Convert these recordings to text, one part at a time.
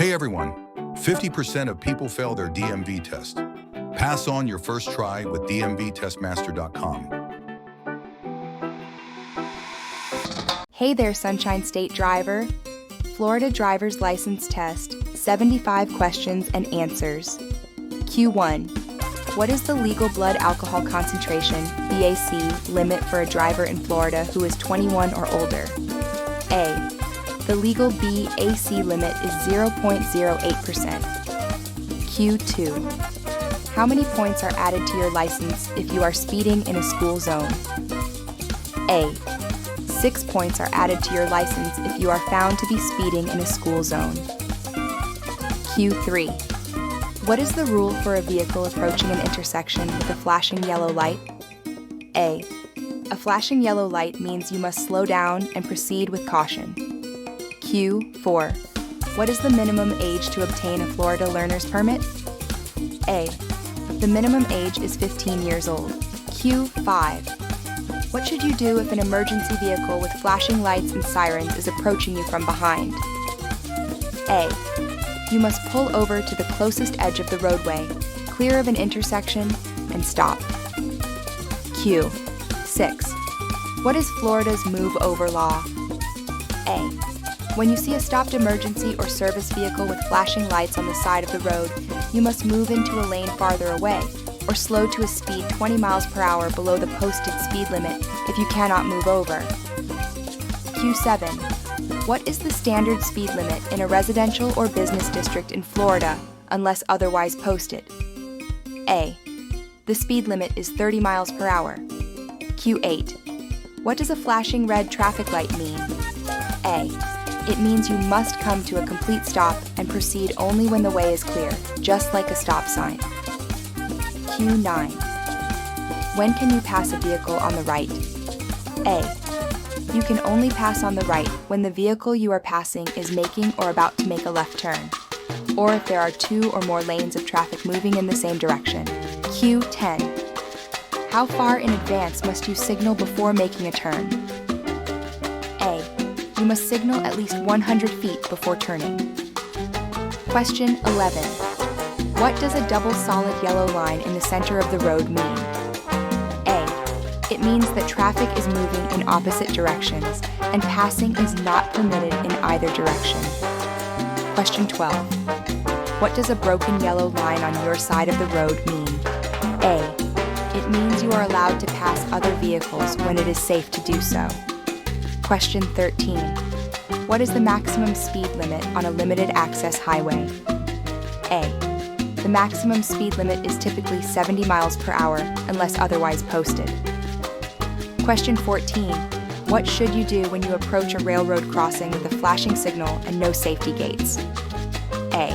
Hey everyone, 50% of people fail their DMV test. Pass on your first try with dmvtestmaster.com. Hey there, Sunshine State driver. Florida driver's license test, 75 questions and answers. Q1. What is the legal blood alcohol concentration, BAC, limit for a driver in Florida who is 21 or older? A. The legal BAC limit is 0.08%. Q2. How many points are added to your license if you are speeding in a school zone? A. 6 points are added to your license if you are found to be speeding in a school zone. Q3. What is the rule for a vehicle approaching an intersection with a flashing yellow light? A. A flashing yellow light means you must slow down and proceed with caution. Q4. What is the minimum age to obtain a Florida learner's permit? A. The minimum age is 15 years old. Q5. What should you do if an emergency vehicle with flashing lights and sirens is approaching you from behind? A. You must pull over to the closest edge of the roadway, clear of an intersection, and stop. Q6. What is Florida's move over law? A. When you see a stopped emergency or service vehicle with flashing lights on the side of the road, you must move into a lane farther away, or slow to a speed 20 miles per hour below the posted speed limit if you cannot move over. Q7. What is the standard speed limit in a residential or business district in Florida unless otherwise posted? A. The speed limit is 30 miles per hour. Q8. What does a flashing red traffic light mean? A. It means you must come to a complete stop and proceed only when the way is clear, just like a stop sign. Q9. When can you pass a vehicle on the right? A. You can only pass on the right when the vehicle you are passing is making or about to make a left turn, or if there are 2 or more lanes of traffic moving in the same direction. Q10. How far in advance must you signal before making a turn? A. You must signal at least 100 feet before turning. Question 11. What does a double solid yellow line in the center of the road mean? A. It means that traffic is moving in opposite directions and passing is not permitted in either direction. Question 12. What does a broken yellow line on your side of the road mean? A. It means you are allowed to pass other vehicles when it is safe to do so. Question 13. What is the maximum speed limit on a limited access highway? A. The maximum speed limit is typically 70 miles per hour unless otherwise posted. Question 14. What should you do when you approach a railroad crossing with a flashing signal and no safety gates? A.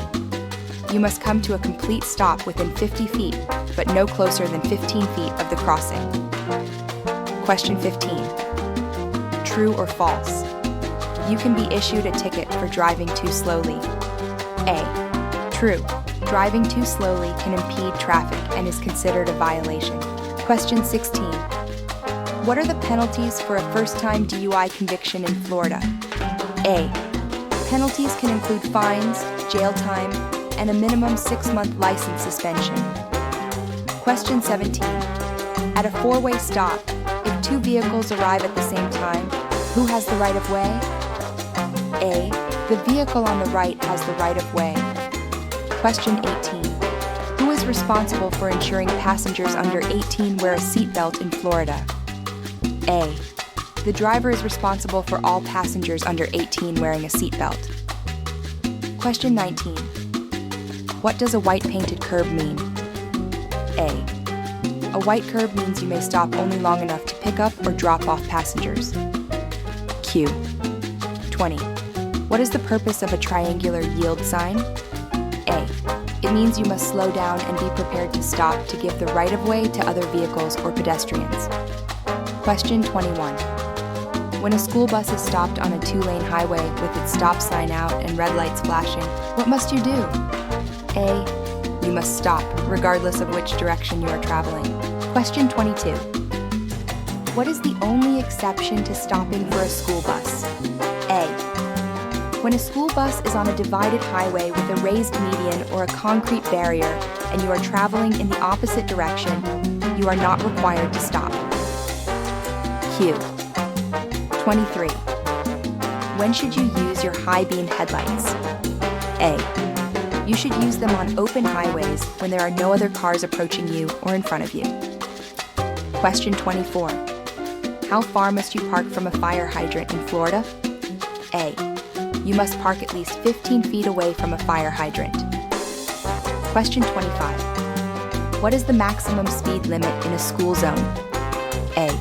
You must come to a complete stop within 50 feet, but no closer than 15 feet of the crossing. Question 15. True or false? You can be issued a ticket for driving too slowly. A. True. Driving too slowly can impede traffic and is considered a violation. Question 16. What are the penalties for a first-time DUI conviction in Florida? A. Penalties can include fines, jail time, and a minimum 6-month license suspension. Question 17. At a 4-way stop, if 2 vehicles arrive at the same time, who has the right of way? A. The vehicle on the right has the right of way. Question 18. Who is responsible for ensuring passengers under 18 wear a seatbelt in Florida? A. The driver is responsible for all passengers under 18 wearing a seatbelt. Question 19. What does a white painted curb mean? A. A white curb means you may stop only long enough to pick up or drop off passengers. Q. 20. What is the purpose of a triangular yield sign? A. It means you must slow down and be prepared to stop to give the right of way to other vehicles or pedestrians. Question 21. When a school bus is stopped on a 2-lane highway with its stop sign out and red lights flashing, what must you do? A. You must stop, regardless of which direction you are traveling. Question 22. What is the only exception to stopping for a school bus? A. When a school bus is on a divided highway with a raised median or a concrete barrier and you are traveling in the opposite direction, you are not required to stop. Q. 23. When should you use your high beam headlights? A. You should use them on open highways when there are no other cars approaching you or in front of you. Question 24. How far must you park from a fire hydrant in Florida? A. You must park at least 15 feet away from a fire hydrant. Question 25. What is the maximum speed limit in a school zone? A.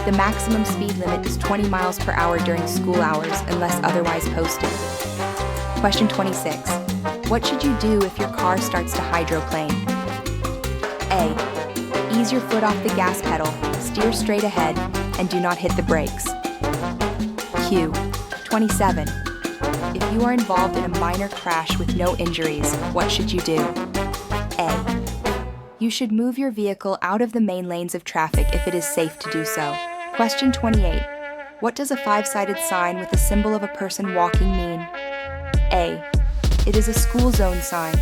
The maximum speed limit is 20 miles per hour during school hours unless otherwise posted. Question 26. What should you do if your car starts to hydroplane? A. Ease your foot off the gas pedal, steer straight ahead, and do not hit the brakes. Q. 27. If you are involved in a minor crash with no injuries, what should you do? A. You should move your vehicle out of the main lanes of traffic if it is safe to do so. Question 28. What does a five-sided sign with the symbol of a person walking mean? A. It is a school zone sign.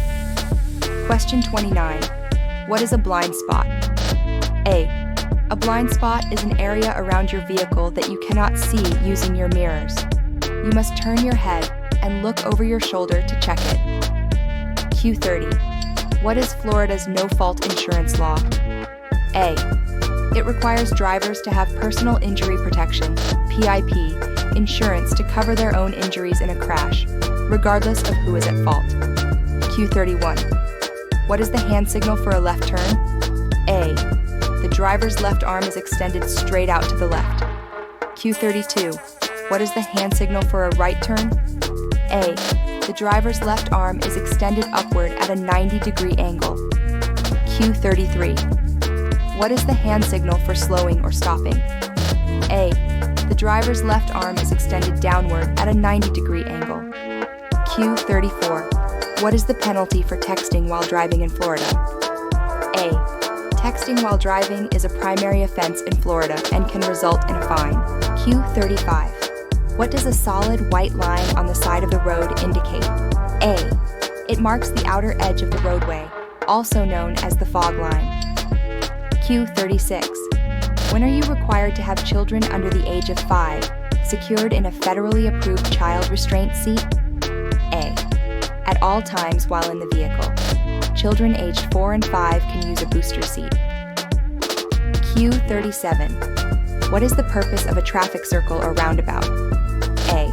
Question 29. What is a blind spot? A. A blind spot is an area around your vehicle that you cannot see using your mirrors. You must turn your head and look over your shoulder to check it. Q30. What is Florida's no-fault insurance law? A. It requires drivers to have personal injury protection, PIP, insurance to cover their own injuries in a crash, regardless of who is at fault. Q31. What is the hand signal for a left turn? A. The driver's left arm is extended straight out to the left. Q32. What is the hand signal for a right turn? A. The driver's left arm is extended upward at a 90-degree angle. Q33. What is the hand signal for slowing or stopping? A. The driver's left arm is extended downward at a 90-degree angle. Q34. What is the penalty for texting while driving in Florida? A. Texting while driving is a primary offense in Florida and can result in a fine. Q35. What does a solid white line on the side of the road indicate? A. It marks the outer edge of the roadway, also known as the fog line. Q36. When are you required to have children under the age of 5 secured in a federally approved child restraint seat? A. At all times while in the vehicle. Children aged 4 and 5 can use a booster seat. Q37. What is the purpose of a traffic circle or roundabout? A.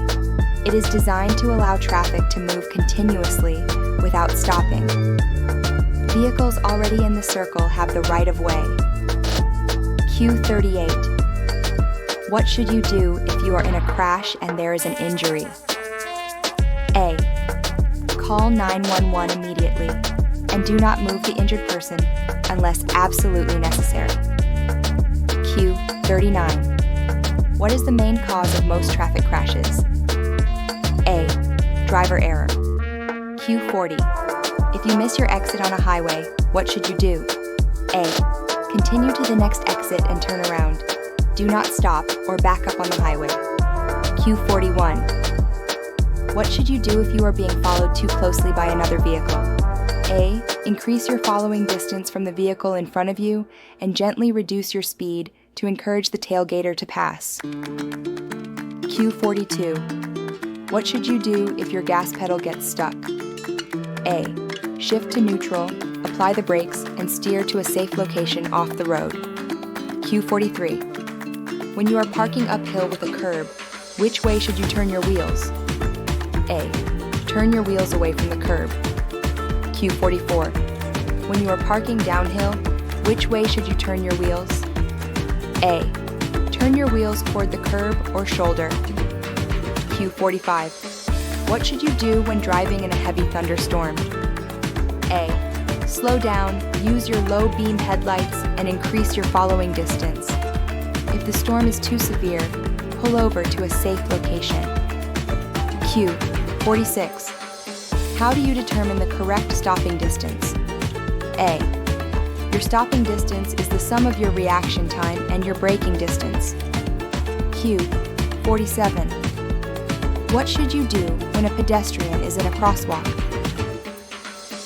It is designed to allow traffic to move continuously without stopping. Vehicles already in the circle have the right of way. Q38. What should you do if you are in a crash and there is an injury? A. Call 911 immediately and do not move the injured person unless absolutely necessary. Q39. What is the main cause of most traffic crashes? A. Driver error. Q40. If you miss your exit on a highway, what should you do? A. Continue to the next exit and turn around. Do not stop or back up on the highway. Q41. What should you do if you are being followed too closely by another vehicle? A. Increase your following distance from the vehicle in front of you and gently reduce your speed to encourage the tailgater to pass. Q42. What should you do if your gas pedal gets stuck? A. Shift to neutral, apply the brakes, and steer to a safe location off the road. Q43. When you are parking uphill with a curb, which way should you turn your wheels? A. Turn your wheels away from the curb. Q44. When you are parking downhill, which way should you turn your wheels? A. Turn your wheels toward the curb or shoulder. Q45. What should you do when driving in a heavy thunderstorm? A. Slow down, use your low beam headlights, and increase your following distance. If the storm is too severe, pull over to a safe location. Q46. How do you determine the correct stopping distance? A. Your stopping distance is the sum of your reaction time and your braking distance. Q47. What should you do when a pedestrian is in a crosswalk?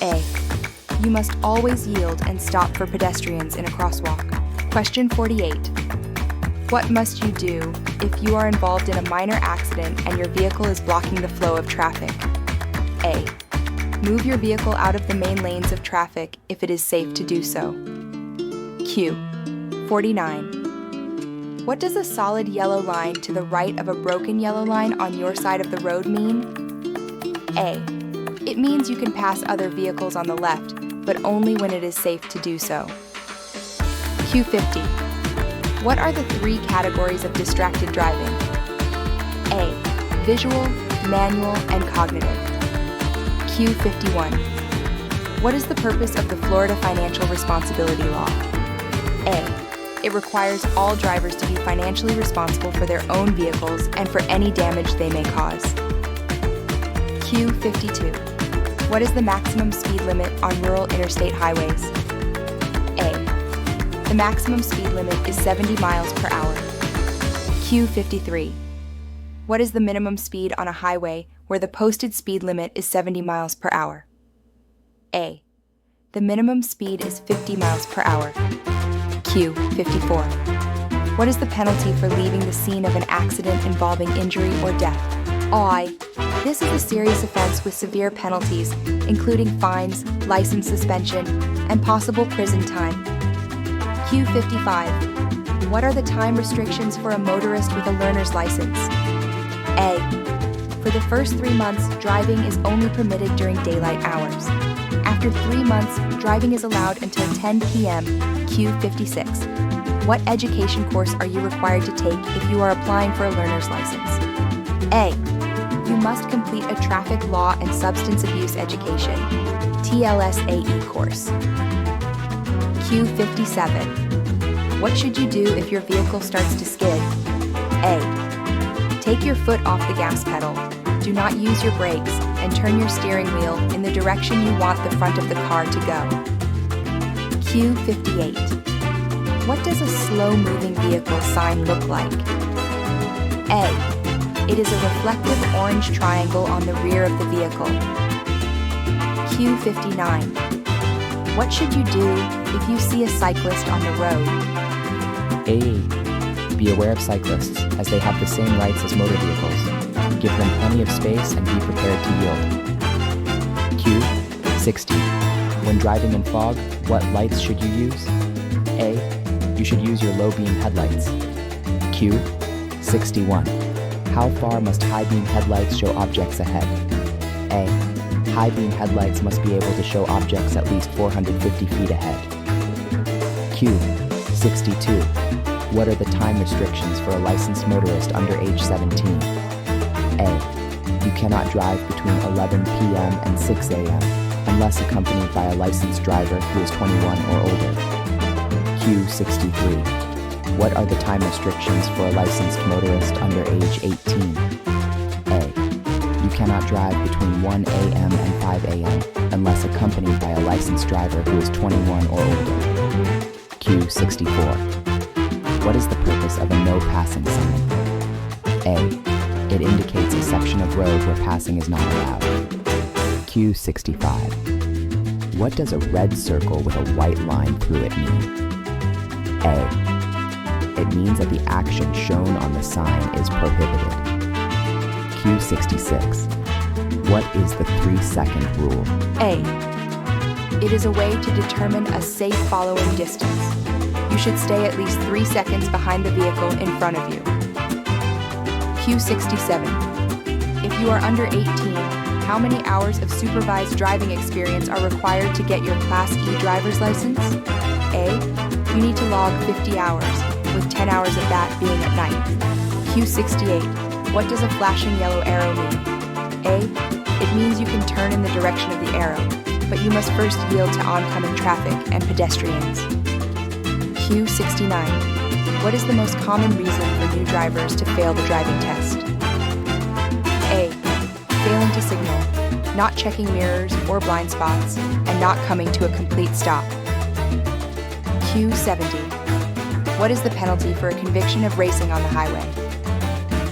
A. You must always yield and stop for pedestrians in a crosswalk. Question 48. What must you do if you are involved in a minor accident and your vehicle is blocking the flow of traffic? A. Move your vehicle out of the main lanes of traffic if it is safe to do so. Q. 49. What does a solid yellow line to the right of a broken yellow line on your side of the road mean? A. It means you can pass other vehicles on the left, but only when it is safe to do so. Q50. What are the three categories of distracted driving? A. Visual, manual, and cognitive. Q51. What is the purpose of the Florida Financial Responsibility Law? A. It requires all drivers to be financially responsible for their own vehicles and for any damage they may cause. Q52. What is the maximum speed limit on rural interstate highways? A. The maximum speed limit is 70 miles per hour. Q53. What is the minimum speed on a highway where the posted speed limit is 70 miles per hour? A. The minimum speed is 50 miles per hour. Q54. What is the penalty for leaving the scene of an accident involving injury or death? I. This is a serious offense with severe penalties, including fines, license suspension, and possible prison time. Q55. What are the time restrictions for a motorist with a learner's license? A. For the first 3 months, driving is only permitted during daylight hours. After 3 months, driving is allowed until 10 p.m. Q56. What education course are you required to take if you are applying for a learner's license? A. You must complete a traffic law and substance abuse education (TLSAE) course. Q57. What should you do if your vehicle starts to skid? A. Take your foot off the gas pedal. Do not use your brakes and turn your steering wheel in the direction you want the front of the car to go. Q58. What does a slow-moving vehicle sign look like? A. It is a reflective orange triangle on the rear of the vehicle. Q59. What should you do if you see a cyclist on the road? A. Be aware of cyclists, as they have the same rights as motor vehicles. Give them plenty of space and be prepared to yield. Q60. When driving in fog, what lights should you use? A. You should use your low beam headlights. Q61. How far must high beam headlights show objects ahead? A. High beam headlights must be able to show objects at least 450 feet ahead. Q62. What are the time restrictions for a licensed motorist under age 17? A. You cannot drive between 11 p.m. and 6 a.m. unless accompanied by a licensed driver who is 21 or older. Q63. What are the time restrictions for a licensed motorist under age 18? A. You cannot drive between 1 a.m. and 5 a.m. unless accompanied by a licensed driver who is 21 or older. Q64. What is the purpose of a no passing sign? A. It indicates a section of road where passing is not allowed. Q65. What does a red circle with a white line through it mean? A. It means that the action shown on the sign is prohibited. Q66. What is the 3-second rule? A. It is a way to determine a safe following distance. You should stay at least 3 seconds behind the vehicle in front of you. Q67. If you are under 18, how many hours of supervised driving experience are required to get your Class E driver's license? A. You need to log 50 hours, with 10 hours of that being at night. Q68. What does a flashing yellow arrow mean? A. It means you can turn in the direction of the arrow, but you must first yield to oncoming traffic and pedestrians. Q69. What is the most common reason for new drivers to fail the driving test? A. Failing to signal, not checking mirrors or blind spots, and not coming to a complete stop. Q70. What is the penalty for a conviction of racing on the highway?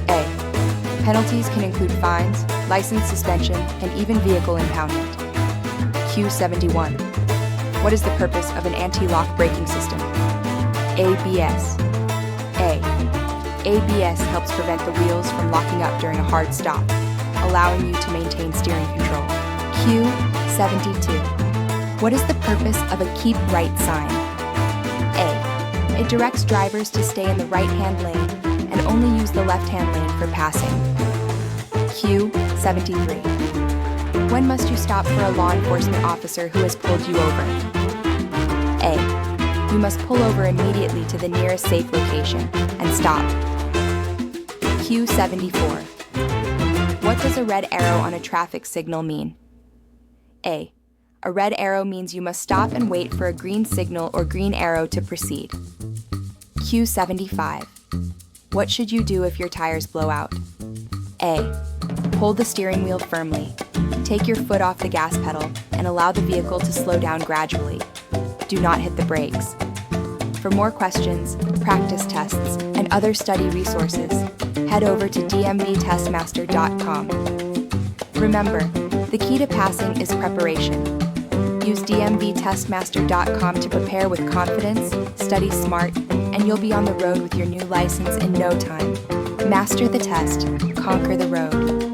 A. Penalties can include fines, license suspension, and even vehicle impoundment. Q71. What is the purpose of an anti-lock braking system? ABS. A. ABS helps prevent the wheels from locking up during a hard stop, allowing you to maintain steering control. Q72. What is the purpose of a keep right sign? A. It directs drivers to stay in the right-hand lane and only use the left-hand lane for passing. Q73. When must you stop for a law enforcement officer who has pulled you over? A. You must pull over immediately to the nearest safe location and stop. Q74. What does a red arrow on a traffic signal mean? A. A red arrow means you must stop and wait for a green signal or green arrow to proceed. Q75. What should you do if your tires blow out? A. Hold the steering wheel firmly. Take your foot off the gas pedal and allow the vehicle to slow down gradually. Do not hit the brakes. For more questions, practice tests, and other study resources, head over to dmvtestmaster.com. Remember, the key to passing is preparation. Use dmvtestmaster.com to prepare with confidence, study smart, and you'll be on the road with your new license in no time. Master the test, conquer the road.